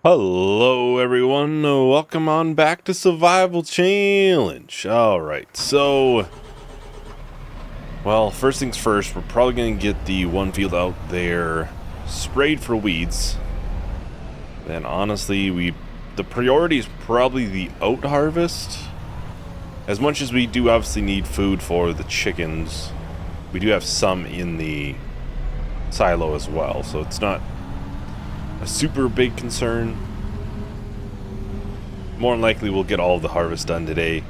Hello everyone, welcome on back to Survival Challenge. Alright, so, well, first things first, we're probably going to get the one field out there sprayed for weeds. Then honestly, the priority is probably the oat harvest. As much as we do obviously need food for the chickens, we do have some in the silo as well, so it's not a super big concern. More than likely we'll get all of the harvest done today.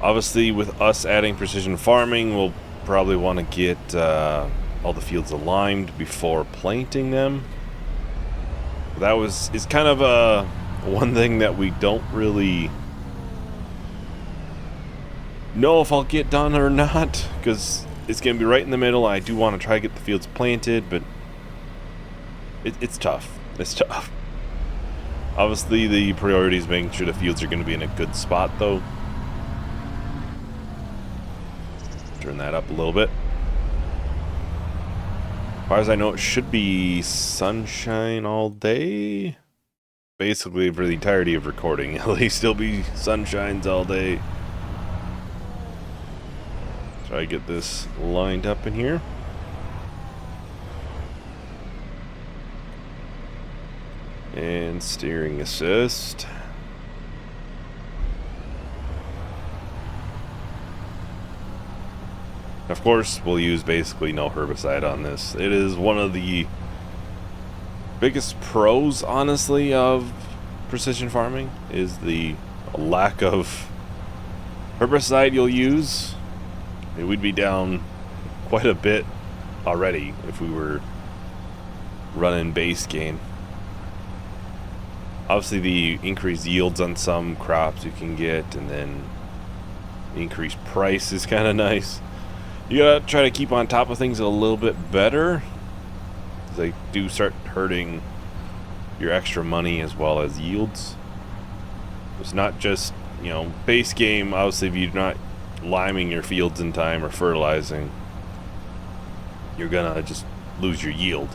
Obviously with us adding precision farming, we'll probably want to get all the fields aligned before planting them. That is kind of one thing that we don't really know if I'll get done or not, because it's going to be right in the middle. I do want to try to get the fields planted, but it's tough. It's tough. Obviously, the priority is making sure the fields are going to be in a good spot, though. Turn that up a little bit. As far as I know, it should be sunshine all day. Basically, for the entirety of recording, at least it'll be sunshines all day. Try to get this lined up in here. And steering assist. Of course, we'll use basically no herbicide on this. It is one of the biggest pros, honestly, of precision farming, is the lack of herbicide you'll use. I mean, we'd be down quite a bit already if we were running base game. Obviously, the increased yields on some crops you can get, and then the increased price is kind of nice. You gotta try to keep on top of things a little bit better, because they do start hurting your extra money as well as yields. It's not just, you know, base game. Obviously, if you're not liming your fields in time or fertilizing, you're gonna just lose your yield.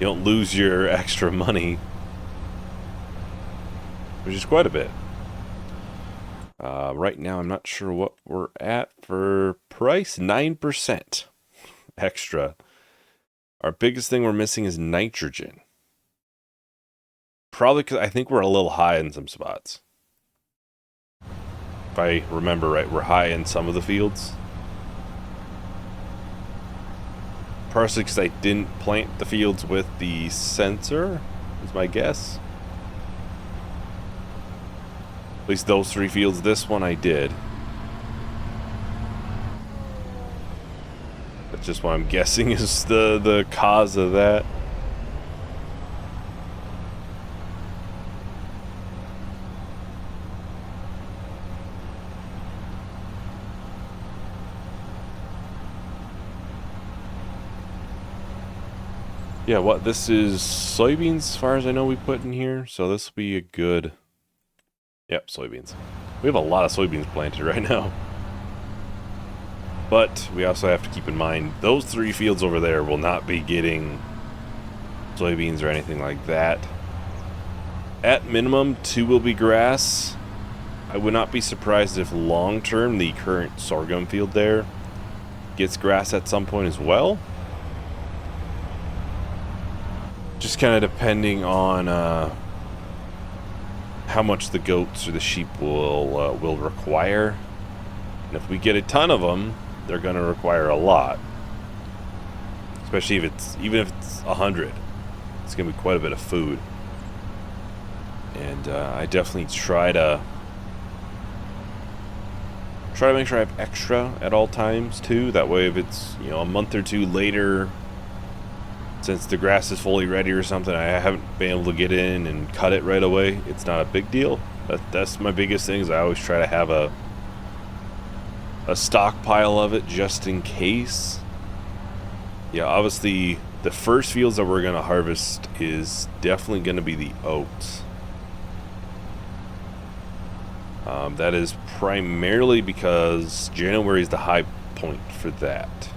You don't lose your extra money, which is quite a bit. Right now, I'm not sure what we're at for price. 9% extra. Our biggest thing we're missing is nitrogen. Probably because I think we're a little high in some spots. If I remember right, we're high in some of the fields. Partially because I didn't plant the fields with the sensor, is my guess. At least those 3 fields. This one I did. That's just what I'm guessing is the cause of that. Yeah, what, this is soybeans as far as I know we put in here, so this will be a good... Yep, soybeans. We have a lot of soybeans planted right now. But we also have to keep in mind, those 3 fields over there will not be getting soybeans or anything like that. At minimum, 2 will be grass. I would not be surprised if long-term the current sorghum field there gets grass at some point as well. Just kind of depending on how much the goats or the sheep will require. And if we get a ton of them, they're going to require a lot. Especially if even if it's 100, it's going to be quite a bit of food. And I definitely try to make sure I have extra at all times too. That way, if it's, you know, a month or 2 later, since the grass is fully ready or something, I haven't been able to get in and cut it right away, it's not a big deal. That's my biggest thing, is I always try to have a stockpile of it just in case. Yeah, obviously the first fields that we're going to harvest is definitely going to be the oats. That is primarily because January is the high point for that.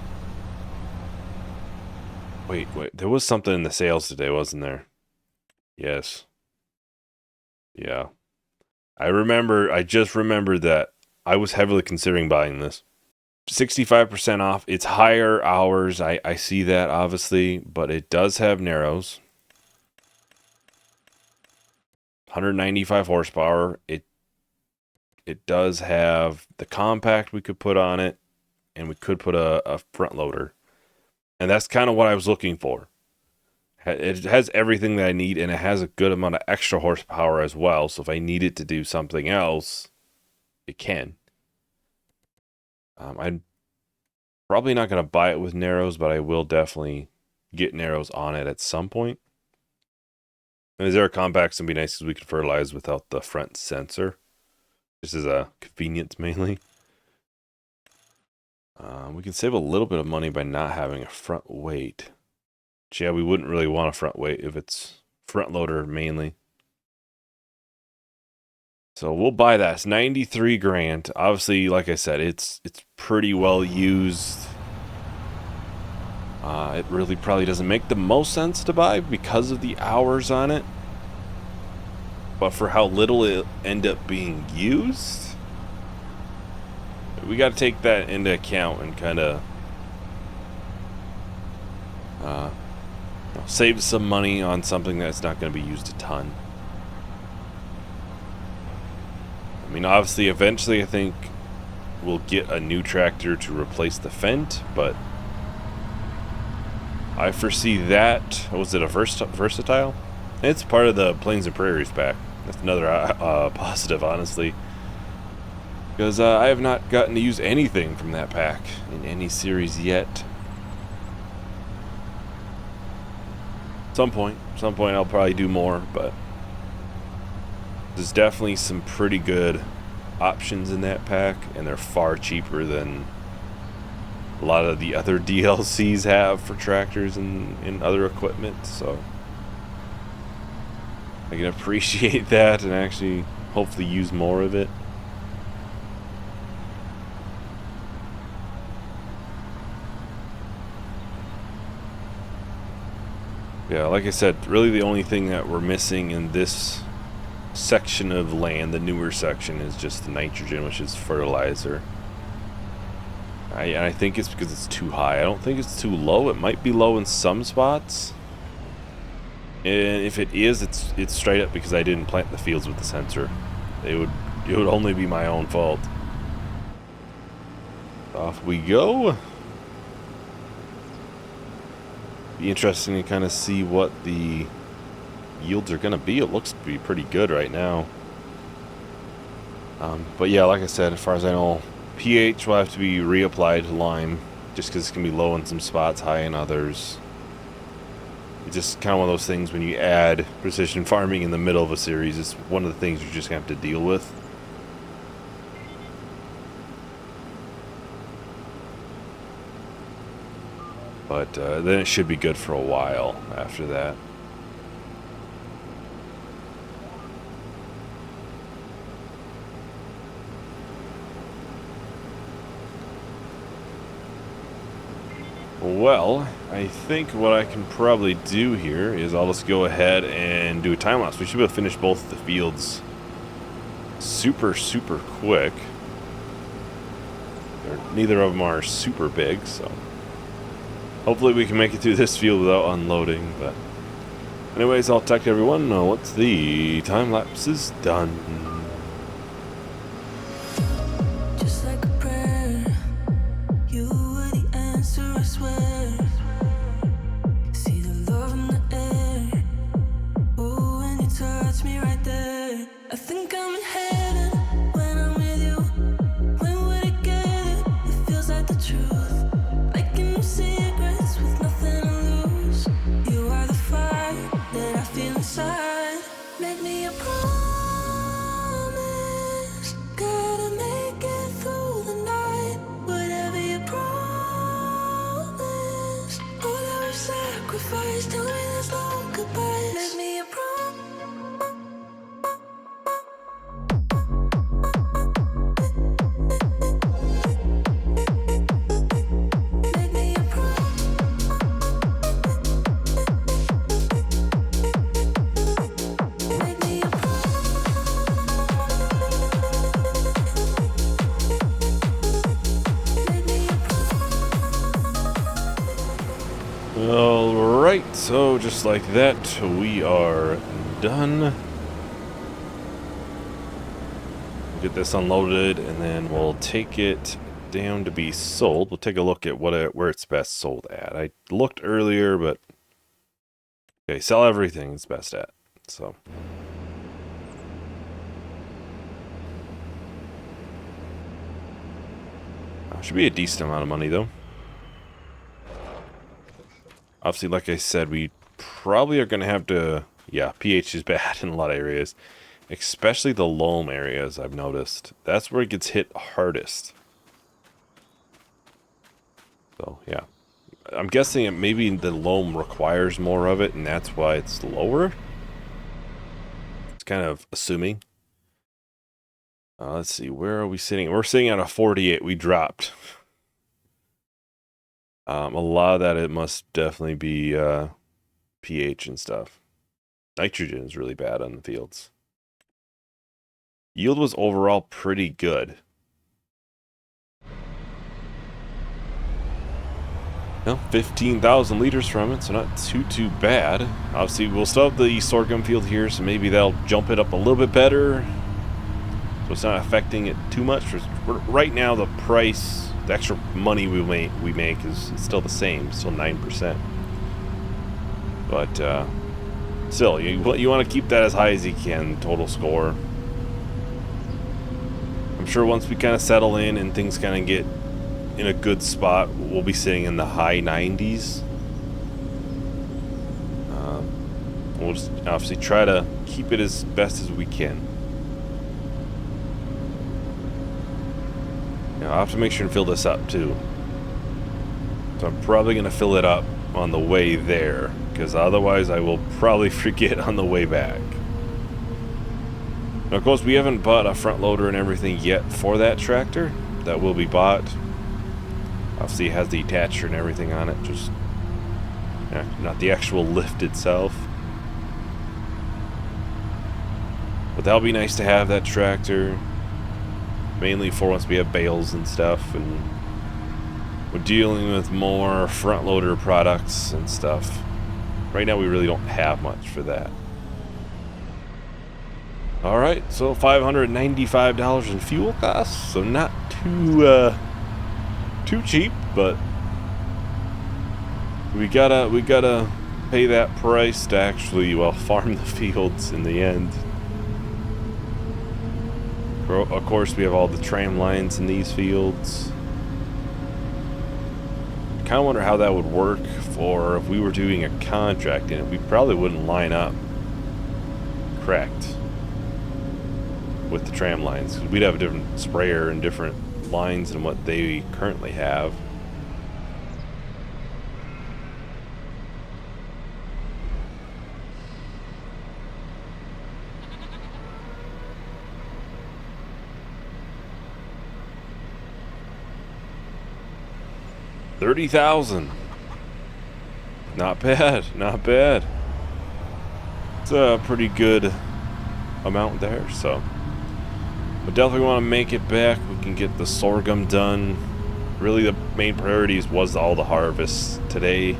Wait, there was something in the sales today, wasn't there? Yes. Yeah. I just remembered that I was heavily considering buying this. 65% off. It's higher hours. I see that, obviously, but it does have narrows. 195 horsepower. It does have the compact we could put on it, and we could put a front loader. And that's kind of what I was looking for. It has everything that I need, and it has a good amount of extra horsepower as well. So if I need it to do something else, it can. I'm probably not going to buy it with narrows, but I will definitely get narrows on it at some point. And is there a compact going to be nice because we can fertilize without the front sensor? This is a convenience mainly. We can save a little bit of money by not having a front weight. But yeah, we wouldn't really want a front weight if it's front loader mainly. So we'll buy that. It's 93 grand. Obviously, like I said, it's pretty well used. It really probably doesn't make the most sense to buy because of the hours on it. But for how little it end up being used, we got to take that into account and kind of save some money on something that's not going to be used a ton. I mean, obviously, eventually, I think we'll get a new tractor to replace the Fendt, but I foresee that. Was it a versatile? It's part of the Plains and Prairies pack. That's another positive, honestly. Because I have not gotten to use anything from that pack in any series yet. Some point I'll probably do more, but there's definitely some pretty good options in that pack, and they're far cheaper than a lot of the other DLCs have for tractors and other equipment, so I can appreciate that and actually hopefully use more of it. Yeah, like I said, really the only thing that we're missing in this section of land, the newer section, is just the nitrogen, which is fertilizer. I think it's because it's too high. I don't think it's too low. It might be low in some spots. And if it is, it's straight up because I didn't plant the fields with the sensor. It would only be my own fault. Off we go. Be interesting to kind of see what the yields are going to be. It looks to be pretty good right now. But yeah, like I said, as far as I know, pH will have to be reapplied to lime just because it's going to be low in some spots, high in others. It's just kind of one of those things when you add precision farming in the middle of a series. It's one of the things you're just going to have to deal with. But then it should be good for a while after that. Well, I think what I can probably do here is I'll just go ahead and do a time lapse. We should be able to finish both the fields super quick. Neither of them are super big, so hopefully we can make it through this field without unloading. But anyways, I'll talk to everyone once the time lapse is done. so just like that, we are done. We'll get this unloaded, and then we'll take it down to be sold. We'll take a look at where it's best sold at. I looked earlier, but okay, sell everything it's best at. So should be a decent amount of money though. Obviously, like I said, we probably are going to have to... Yeah, pH is bad in a lot of areas. Especially the loam areas, I've noticed. That's where it gets hit hardest. So, yeah. I'm guessing maybe the loam requires more of it, and that's why it's lower. It's kind of assuming. Let's see, where are we sitting? We're sitting at a 48. We dropped. A lot of that, it must definitely be pH and stuff. Nitrogen is really bad on the fields. Yield was overall pretty good. Well, 15,000 liters from it, so not too bad. Obviously, we'll still have the sorghum field here, so maybe that'll jump it up a little bit better. So it's not affecting it too much. Right now, the price... The extra money we make is still the same, still 9%. But still, you want to keep that as high as you can, total score. I'm sure once we kind of settle in and things kind of get in a good spot, we'll be sitting in the high 90s. We'll just obviously try to keep it as best as we can. I'll have to make sure and fill this up too. So I'm probably going to fill it up on the way there, because otherwise I will probably forget on the way back. Now, of course, we haven't bought a front loader and everything yet for that tractor. That will be bought. Obviously it has the attacher and everything on it, just not the actual lift itself. But that'll be nice to have that tractor. Mainly for once we have bales and stuff, and we're dealing with more front loader products and stuff. Right now we really don't have much for that. Alright, so $595 in fuel costs, so not too cheap, but we gotta pay that price to actually, well, farm the fields in the end. Of course, we have all the tram lines in these fields. Kind of wonder how that would work for if we were doing a contract in it. We probably wouldn't line up correct with the tram lines. We'd have a different sprayer and different lines than what they currently have. $30,000. Not bad, not bad. It's a pretty good amount there, so we definitely want to make it back. We can get the sorghum done. Really, the main priorities was all the harvests today.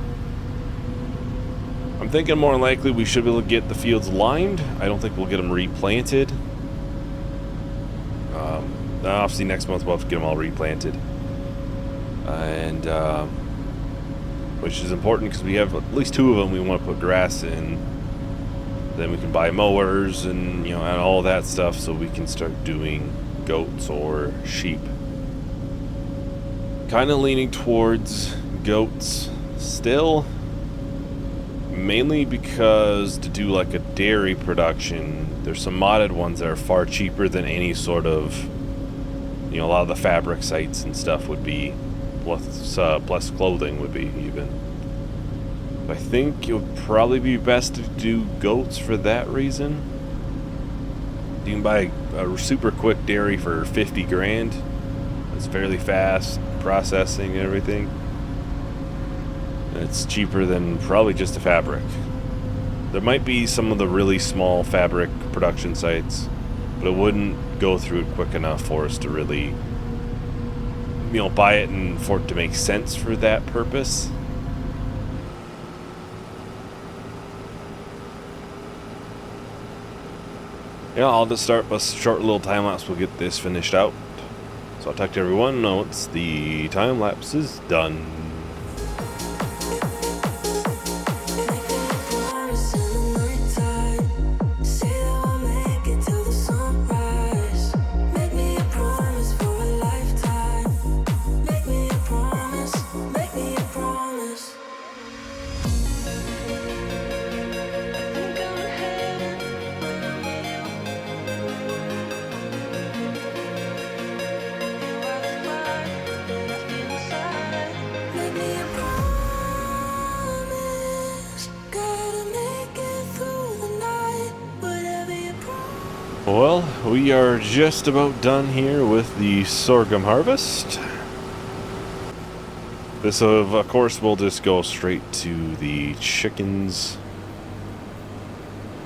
I'm thinking more than likely we should be able to get the fields lined. I don't think we'll get them replanted. Obviously, next month we'll have to get them all replanted. And which is important because we have at least 2 of them we want to put grass in. Then we can buy mowers and and all that stuff, so we can start doing goats or sheep. Kind of leaning towards goats still, mainly because to do like a dairy production, there's some modded ones that are far cheaper than any sort of a lot of the fabric sites and stuff would be. Plus clothing would be even. I think it would probably be best to do goats for that reason. You can buy a super quick dairy for 50 grand. It's fairly fast processing and everything. And it's cheaper than probably just a fabric. There might be some of the really small fabric production sites, but it wouldn't go through it quick enough for us to really buy it and for it to make sense for that purpose. Yeah, I'll just start a short little time lapse. We'll get this finished out. So I'll talk to everyone once the time lapse is done. Well, we are just about done here with the sorghum harvest. This, of course, will just go straight to the chickens.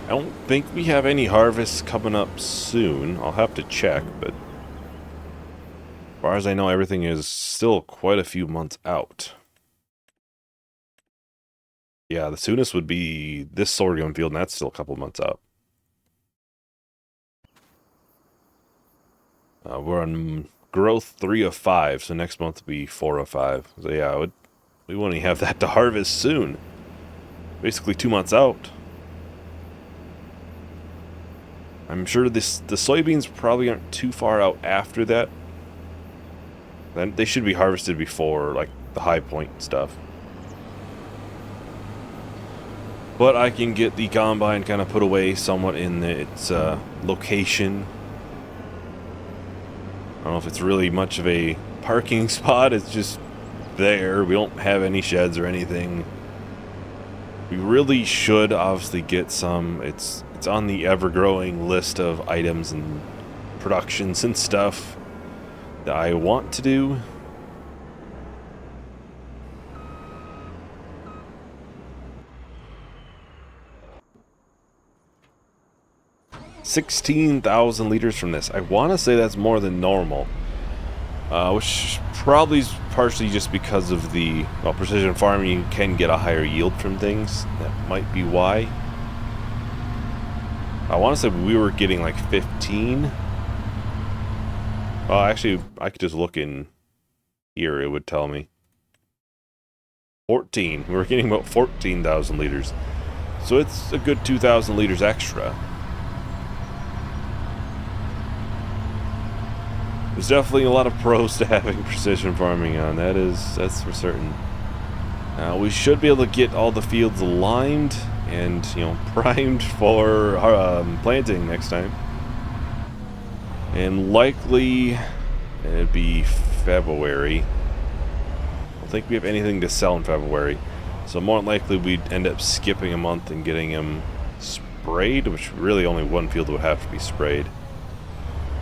I don't think we have any harvests coming up soon. I'll have to check, but as far as I know, everything is still quite a few months out. Yeah, the soonest would be this sorghum field, and that's still a couple months out. We're on growth 3 of 5, so next month will be 4 of 5. So yeah, we want to have that to harvest soon. Basically 2 months out. I'm sure the soybeans probably aren't too far out after that. Then they should be harvested before, like, the high point stuff. But I can get the combine kind of put away somewhat in its location. I don't know if it's really much of a parking spot. It's just there. We don't have any sheds or anything. We really should obviously get some. It's on the ever-growing list of items and productions and stuff that I want to do. $16,000 liters from this. I want to say that's more than normal, which probably is partially just because of the precision farming. You can get a higher yield from things. That might be why. I want to say we were getting like 15. Well, actually, I could just look in here. It would tell me 14. We were getting about 14,000 liters, so it's a good 2,000 liters extra. There's definitely a lot of pros to having precision farming on. That's for certain. We should be able to get all the fields limed and, primed for planting next time. And likely it'd be February. I don't think we have anything to sell in February, so more than likely we'd end up skipping a month and getting them sprayed, which really only one field would have to be sprayed.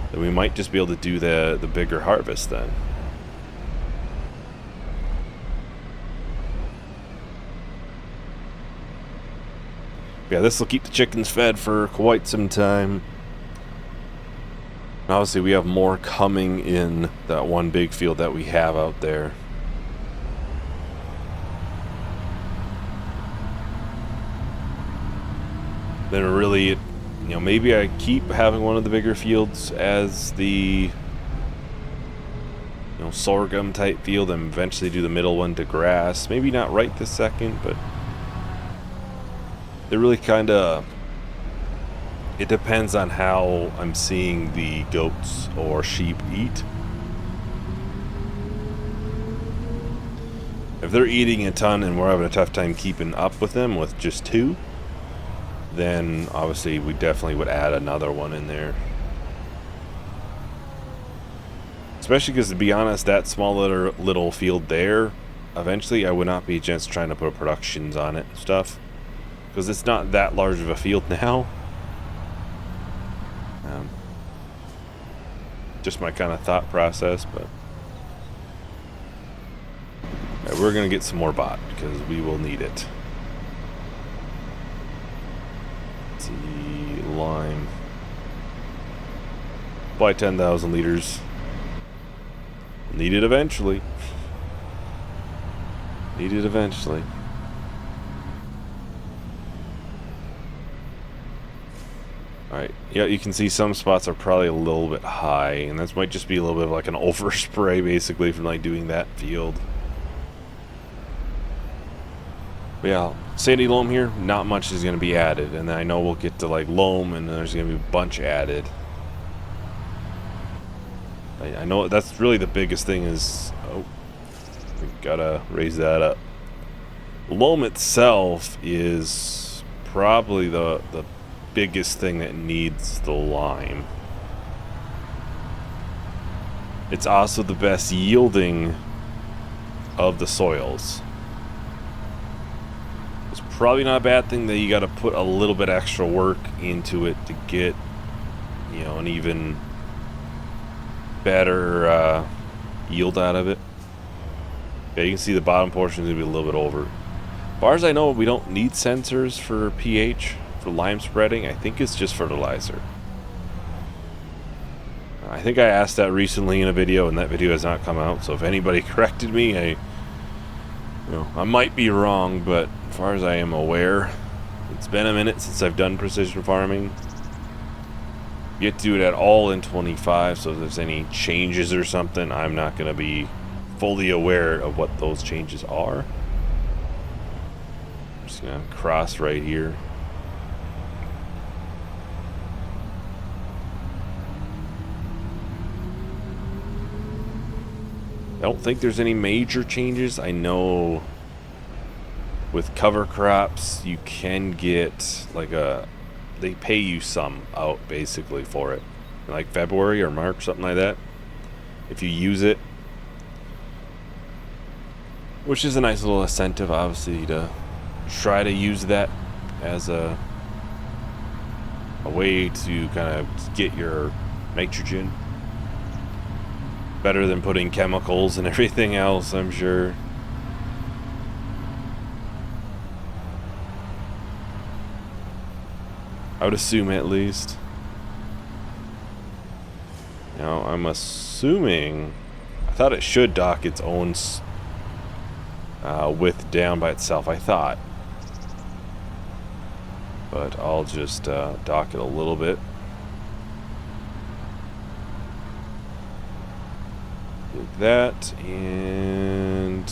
Then we might just be able to do the bigger harvest then. Yeah, this will keep the chickens fed for quite some time. Obviously, we have more coming in that one big field that we have out there. Then really, maybe I keep having one of the bigger fields as the sorghum type field, and eventually do the middle one to grass. Maybe not right this second, but it really kind of, it depends on how I'm seeing the goats or sheep eat. If they're eating a ton and we're having a tough time keeping up with them with just 2, then obviously we definitely would add another one in there. Especially because, to be honest, that small little field there, eventually I would not be against trying to put productions on it and stuff, because it's not that large of a field now. Just my kind of thought process, but we're gonna get some more bot because we will need it. Let's see, lime. Buy 10,000 liters. Need it eventually. Need it eventually. Alright, yeah, you can see some spots are probably a little bit high, and this might just be a little bit of like an overspray, basically, from like doing that field. But yeah, sandy loam here, not much is going to be added, and then I know we'll get to like loam, and there's going to be a bunch added. I know that's really the biggest thing is... Oh, we gotta raise that up. Loam itself is probably the biggest thing that needs the lime. It's also the best yielding of the soils. It's probably not a bad thing that you got to put a little bit extra work into it to get, you know, an even better yield out of it. Yeah, you can see the bottom portion is going to be a little bit over. As far as I know, we don't need sensors for pH. For lime spreading, I think it's just fertilizer. I think I asked that recently in a video, and that video has not come out. So if anybody corrected me, I might be wrong. But as far as I am aware, it's been a minute since I've done precision farming. You get to do it at all in 25. So if there's any changes or something, I'm not going to be fully aware of what those changes are. I'm just going to cross right here. I don't think there's any major changes. I know with cover crops you can get like they pay you some out basically for it, like February or March, something like that, if you use it, which is a nice little incentive obviously to try to use that as a way to kind of get your nitrogen. Better than putting chemicals and everything else, I'm sure. I would assume, at least. Now, I'm assuming... I thought it should dock its own width down by itself, I thought. But I'll just dock it a little bit. That, and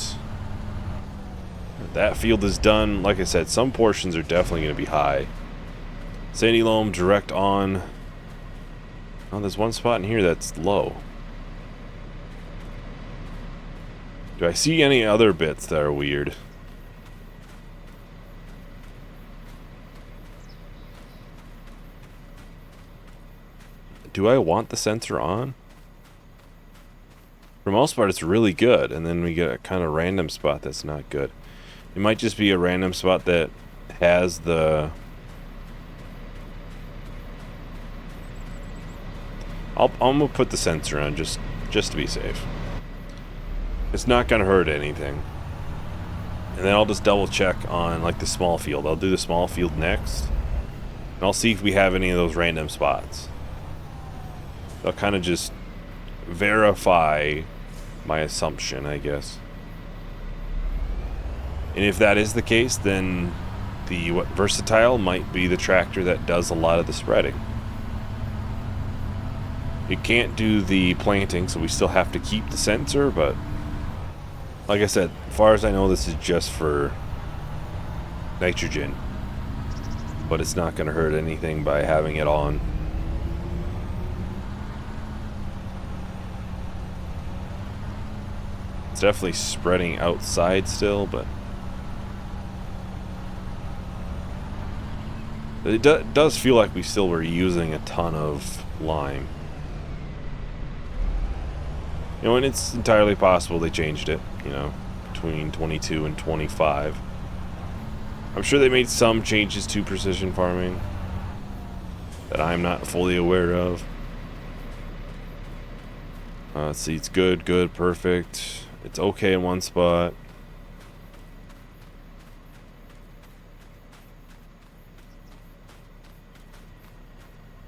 that field is done. Like I said, some portions are definitely going to be high. Sandy loam direct on. Oh, there's one spot in here that's low. Do I see any other bits that are weird? Do I want the sensor on? For the most part, it's really good, and then we get a kind of random spot that's not good. It might just be a random spot that has the... I'm gonna put the sensor on just to be safe. It's not gonna hurt anything. And then I'll just double check on like the small field. I'll do the small field next, and I'll see if we have any of those random spots. I'll kind of just verify my assumption, I guess. And if that is the case, then the versatile might be the tractor that does a lot of the spreading. It can't do the planting, so we still have to keep the sensor, but like I said, as far as I know, this is just for nitrogen, but it's not going to hurt anything by having it on. It's definitely spreading outside still, but it does feel like we still were using a ton of lime. You know, and it's entirely possible they changed it, you know, between 22 and 25. I'm sure they made some changes to precision farming that I'm not fully aware of. Let's see, it's good, perfect. It's okay in one spot.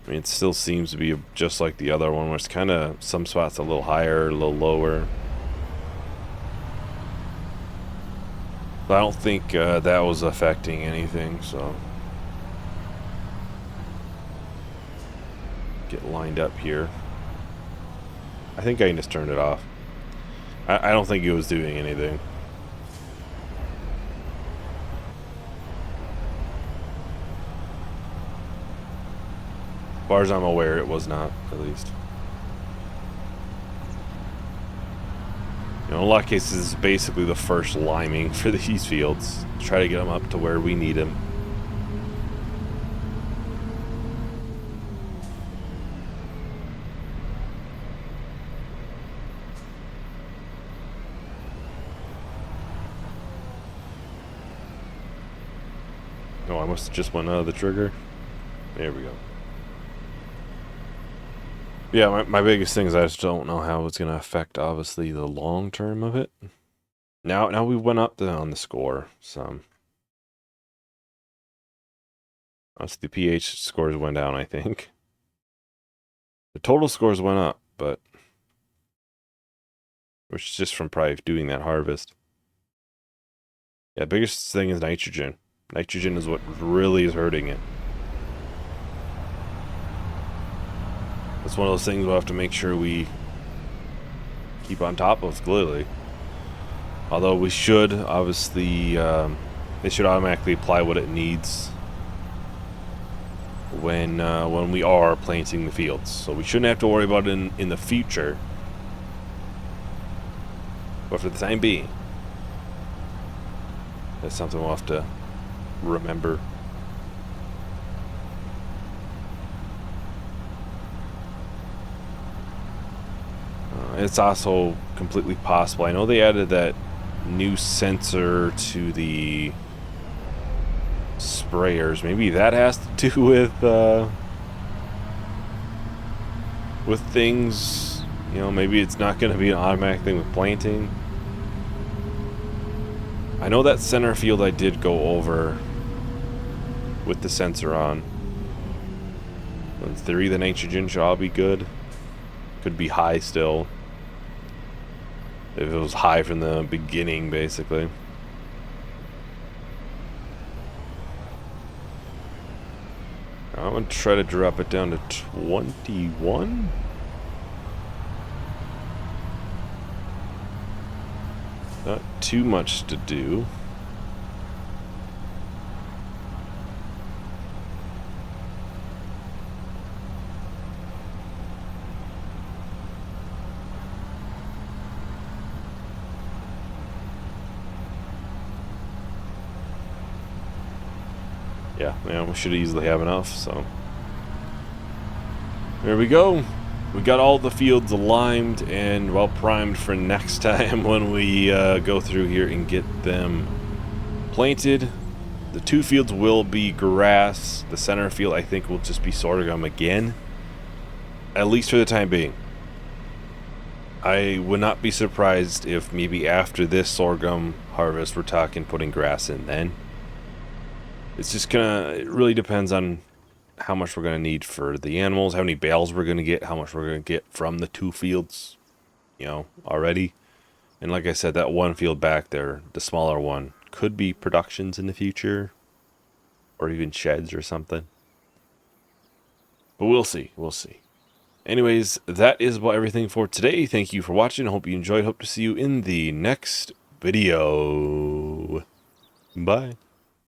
I mean, it still seems to be just like the other one, where it's kind of some spots a little higher, a little lower. But I don't think that was affecting anything, so. get lined up here. I think I just turned it off. I don't think it was doing anything. As far as I'm aware, it was not, at least. You know, in a lot of cases, this is basically the first liming for these fields. Try to get them up to where we need them. Oh, I must have just went out of the trigger. There we go. Yeah, my biggest thing is I just don't know how it's going to affect, obviously, the long term of it. Now we went up on the score some. The pH scores went down, I think. The total scores went up, but which is just from probably doing that harvest. Yeah, biggest thing is nitrogen. Nitrogen is what really is hurting it. That's one of those things we'll have to make sure we keep on top of, clearly. Although we should, obviously, it should automatically apply what it needs when we are planting the fields. So we shouldn't have to worry about it in the future. But for the time being, that's something we'll have to remember. It's also completely possible. I know they added that new sensor to the sprayers. Maybe that has to do with things. You know, maybe it's not going to be an automatic thing with planting. I know that center field I did go over with the sensor on. In theory, the nitrogen should all be good. Could be high still. If it was high from the beginning, basically. I'm going to try to drop it down to 21. Not too much to do. Yeah, we should easily have enough, so. There we go. We got all the fields limed and well primed for next time when we go through here and get them planted. The two fields will be grass. The center field, I think, will just be sorghum again. At least for the time being. I would not be surprised if maybe after this sorghum harvest, we're talking putting grass in then. It's just it really depends on how much we're going to need for the animals, how many bales we're going to get, how much we're going to get from the two fields, you know, already. And like I said, that one field back there, the smaller one, could be productions in the future, or even sheds or something. But we'll see, we'll see. Anyways, that is about everything for today. Thank you for watching. I hope you enjoyed. Hope to see you in the next video. Bye.